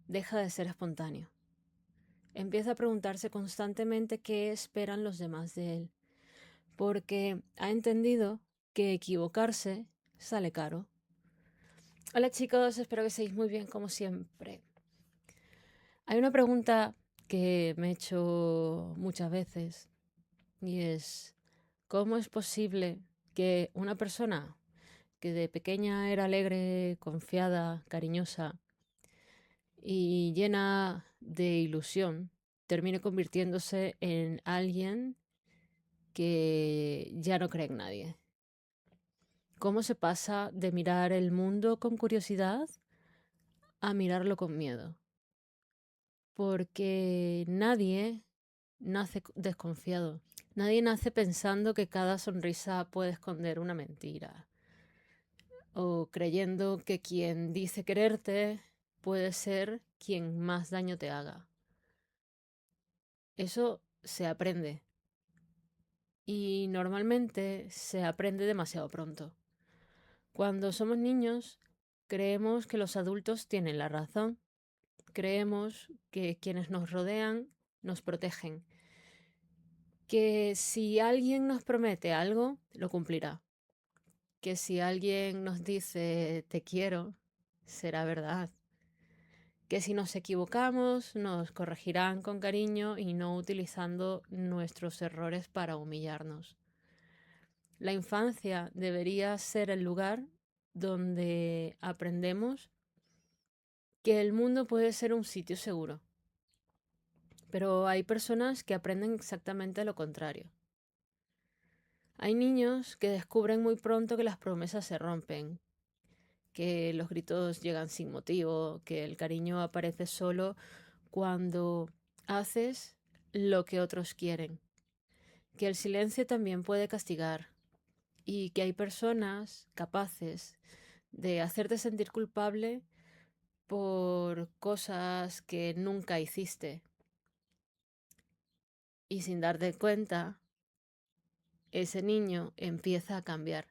deja de ser espontáneo. Empieza a preguntarse constantemente qué esperan los demás de él, porque ha entendido que equivocarse sale caro. Hola chicos, espero que estéis muy bien como siempre. Hay una pregunta que me he hecho muchas veces y es, ¿cómo es posible que una persona que de pequeña era alegre, confiada, cariñosa y llena de ilusión, termine convirtiéndose en alguien que ya no cree en nadie? ¿Cómo se pasa de mirar el mundo con curiosidad a mirarlo con miedo? Porque nadie nace desconfiado. Nadie nace pensando que cada sonrisa puede esconder una mentira. O creyendo que quien dice quererte puede ser quien más daño te haga. Eso se aprende. Y normalmente se aprende demasiado pronto. Cuando somos niños, creemos que los adultos tienen la razón. Creemos que quienes nos rodean nos protegen. Que si alguien nos promete algo, lo cumplirá. Que si alguien nos dice te quiero, será verdad. Que si nos equivocamos, nos corregirán con cariño y no utilizando nuestros errores para humillarnos. La infancia debería ser el lugar donde aprendemos que el mundo puede ser un sitio seguro. Pero hay personas que aprenden exactamente lo contrario. Hay niños que descubren muy pronto que las promesas se rompen, que los gritos llegan sin motivo, que el cariño aparece solo cuando haces lo que otros quieren, que el silencio también puede castigar y que hay personas capaces de hacerte sentir culpable por cosas que nunca hiciste y sin darte cuenta, ese niño empieza a cambiar.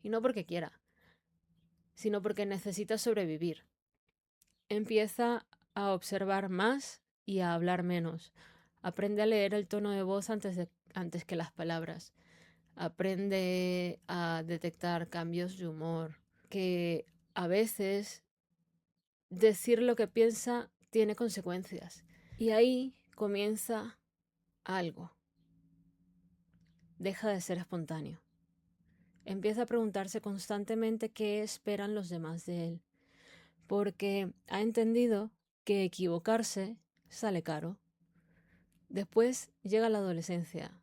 Y no porque quiera, sino porque necesita sobrevivir. Empieza a observar más y a hablar menos. Aprende a leer el tono de voz antes que las palabras. Aprende a detectar cambios de humor. Que a veces decir lo que piensa tiene consecuencias. Y ahí comienza algo. Deja de ser espontáneo. Empieza a preguntarse constantemente qué esperan los demás de él, porque ha entendido que equivocarse sale caro. Después llega la adolescencia,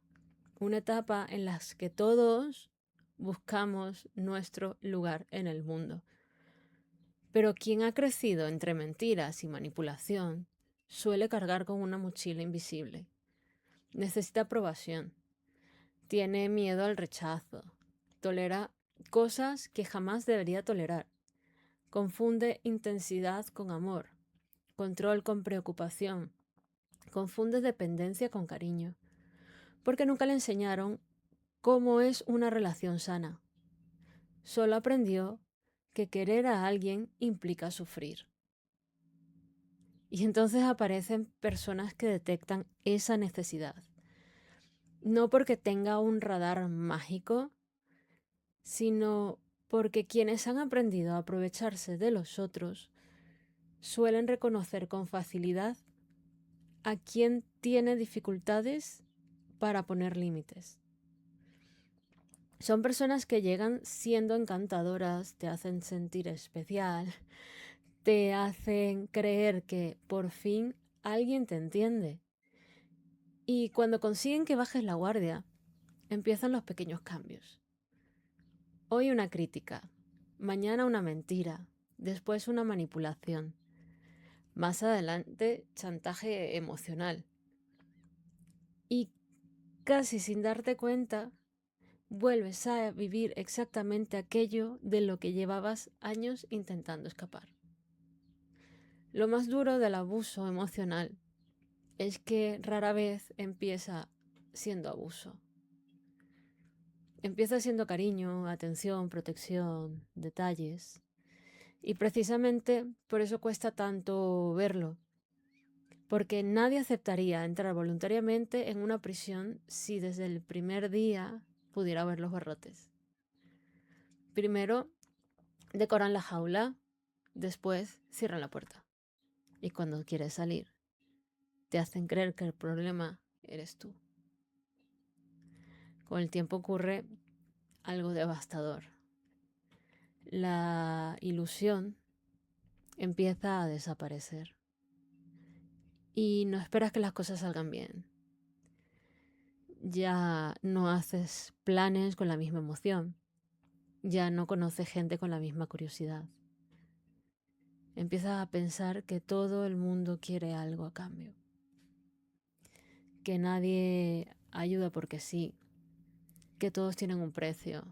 una etapa en la que todos buscamos nuestro lugar en el mundo. Pero quien ha crecido entre mentiras y manipulación suele cargar con una mochila invisible. Necesita aprobación, tiene miedo al rechazo, tolera cosas que jamás debería tolerar, confunde intensidad con amor, control con preocupación, confunde dependencia con cariño, porque nunca le enseñaron cómo es una relación sana. Solo aprendió que querer a alguien implica sufrir. Y entonces aparecen personas que detectan esa necesidad. No porque tenga un radar mágico, sino porque quienes han aprendido a aprovecharse de los otros suelen reconocer con facilidad a quien tiene dificultades para poner límites. Son personas que llegan siendo encantadoras, te hacen sentir especial, te hacen creer que por fin alguien te entiende. Y cuando consiguen que bajes la guardia, empiezan los pequeños cambios. Hoy una crítica, mañana una mentira, después una manipulación, más adelante chantaje emocional. Y casi sin darte cuenta, vuelves a vivir exactamente aquello de lo que llevabas años intentando escapar. Lo más duro del abuso emocional es que rara vez empieza siendo abuso. Empieza siendo cariño, atención, protección, detalles. Y precisamente por eso cuesta tanto verlo, porque nadie aceptaría entrar voluntariamente en una prisión si desde el primer día pudiera ver los barrotes. Primero decoran la jaula, después cierran la puerta. Y cuando quieres salir, te hacen creer que el problema eres tú. Con el tiempo ocurre algo devastador. La ilusión empieza a desaparecer. Y no esperas que las cosas salgan bien. Ya no haces planes con la misma emoción. Ya no conoces gente con la misma curiosidad. Empiezas a pensar que todo el mundo quiere algo a cambio. Que nadie ayuda porque sí. Que todos tienen un precio.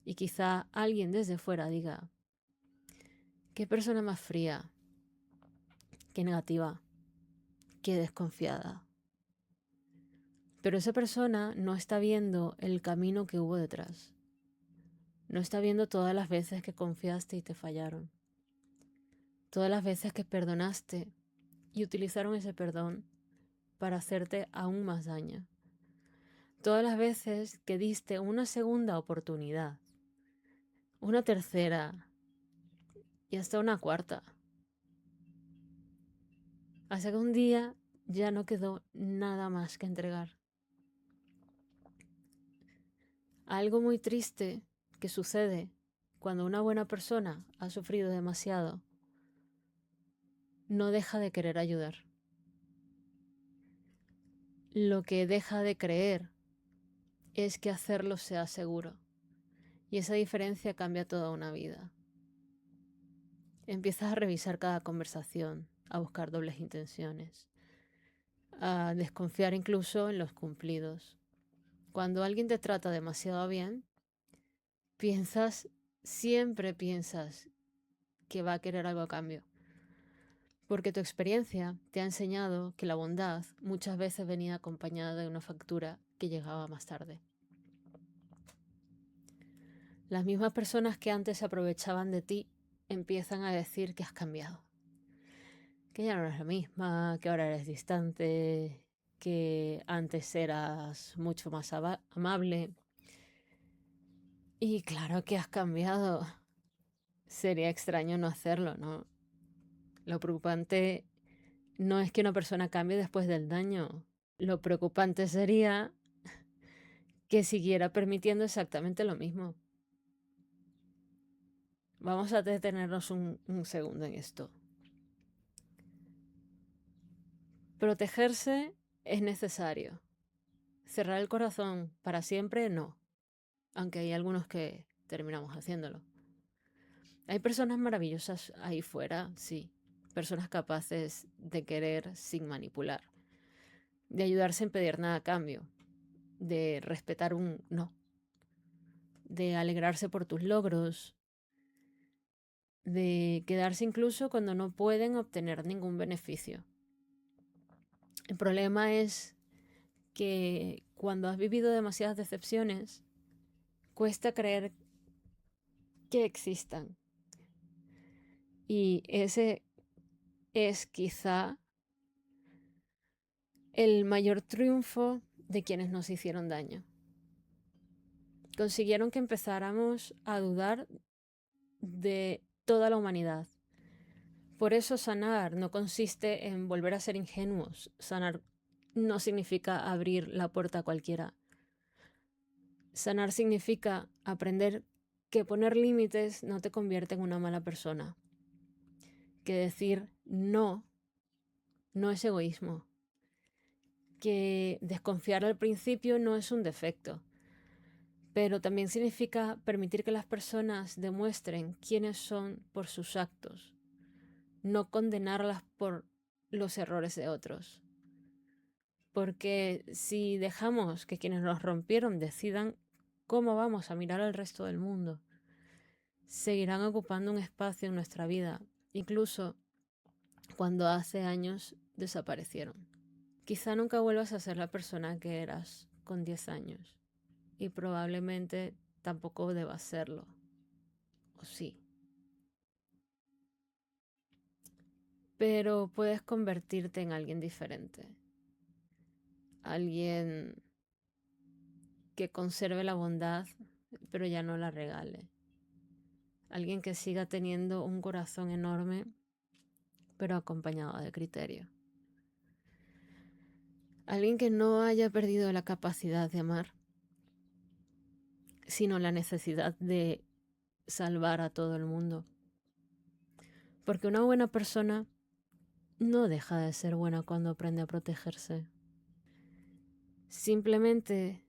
Y quizá alguien desde fuera diga, qué persona más fría, qué negativa, qué desconfiada. Pero esa persona no está viendo el camino que hubo detrás. No está viendo todas las veces que confiaste y te fallaron. Todas las veces que perdonaste y utilizaron ese perdón para hacerte aún más daño. Todas las veces que diste una segunda oportunidad, una tercera y hasta una cuarta. Hasta que un día ya no quedó nada más que entregar. Algo muy triste que sucede cuando una buena persona ha sufrido demasiado, no deja de querer ayudar. Lo que deja de creer es que hacerlo sea seguro. Y esa diferencia cambia toda una vida. Empiezas a revisar cada conversación, a buscar dobles intenciones, a desconfiar incluso en los cumplidos. Cuando alguien te trata demasiado bien, siempre piensas que va a querer algo a cambio. Porque tu experiencia te ha enseñado que la bondad muchas veces venía acompañada de una factura que llegaba más tarde. Las mismas personas que antes se aprovechaban de ti empiezan a decir que has cambiado. Que ya no eres la misma, que ahora eres distante, que antes eras mucho más amable. Y claro que has cambiado. Sería extraño no hacerlo, ¿no? Lo preocupante no es que una persona cambie después del daño. Lo preocupante sería que siguiera permitiendo exactamente lo mismo. Vamos a detenernos un segundo en esto. Protegerse es necesario. Cerrar el corazón para siempre, no. Aunque hay algunos que terminamos haciéndolo. Hay personas maravillosas ahí fuera, sí. Personas capaces de querer sin manipular. De ayudar sin pedir nada a cambio. De respetar un no. De alegrarse por tus logros. De quedarse incluso cuando no pueden obtener ningún beneficio. El problema es que cuando has vivido demasiadas decepciones, cuesta creer que existan. Y ese es quizá el mayor triunfo de quienes nos hicieron daño. Consiguieron que empezáramos a dudar de toda la humanidad. Por eso sanar no consiste en volver a ser ingenuos. Sanar no significa abrir la puerta a cualquiera. Sanar significa aprender que poner límites no te convierte en una mala persona. Que decir no es egoísmo. Que desconfiar al principio no es un defecto. Pero también significa permitir que las personas demuestren quiénes son por sus actos. No condenarlas por los errores de otros. Porque si dejamos que quienes nos rompieron decidan cómo vamos a mirar al resto del mundo, seguirán ocupando un espacio en nuestra vida, incluso cuando hace años desaparecieron. Quizá nunca vuelvas a ser la persona que eras con 10 años y probablemente tampoco debas serlo. ¿O sí? pero puedes convertirte en alguien diferente. Alguien que conserve la bondad, pero ya no la regale. Alguien que siga teniendo un corazón enorme, pero acompañado de criterio. Alguien que no haya perdido la capacidad de amar, sino la necesidad de salvar a todo el mundo. Porque una buena persona no deja de ser buena cuando aprende a protegerse. Simplemente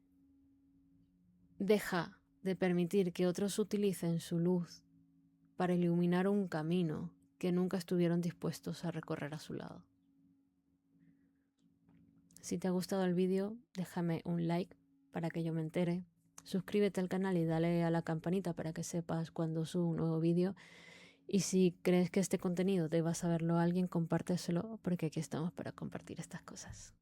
deja de permitir que otros utilicen su luz para iluminar un camino que nunca estuvieron dispuestos a recorrer a su lado. Si te ha gustado el vídeo, déjame un like para que yo me entere. Suscríbete al canal y dale a la campanita para que sepas cuando subo un nuevo vídeo. Y si crees que este contenido deba saberlo a alguien, compárteselo porque aquí estamos para compartir estas cosas.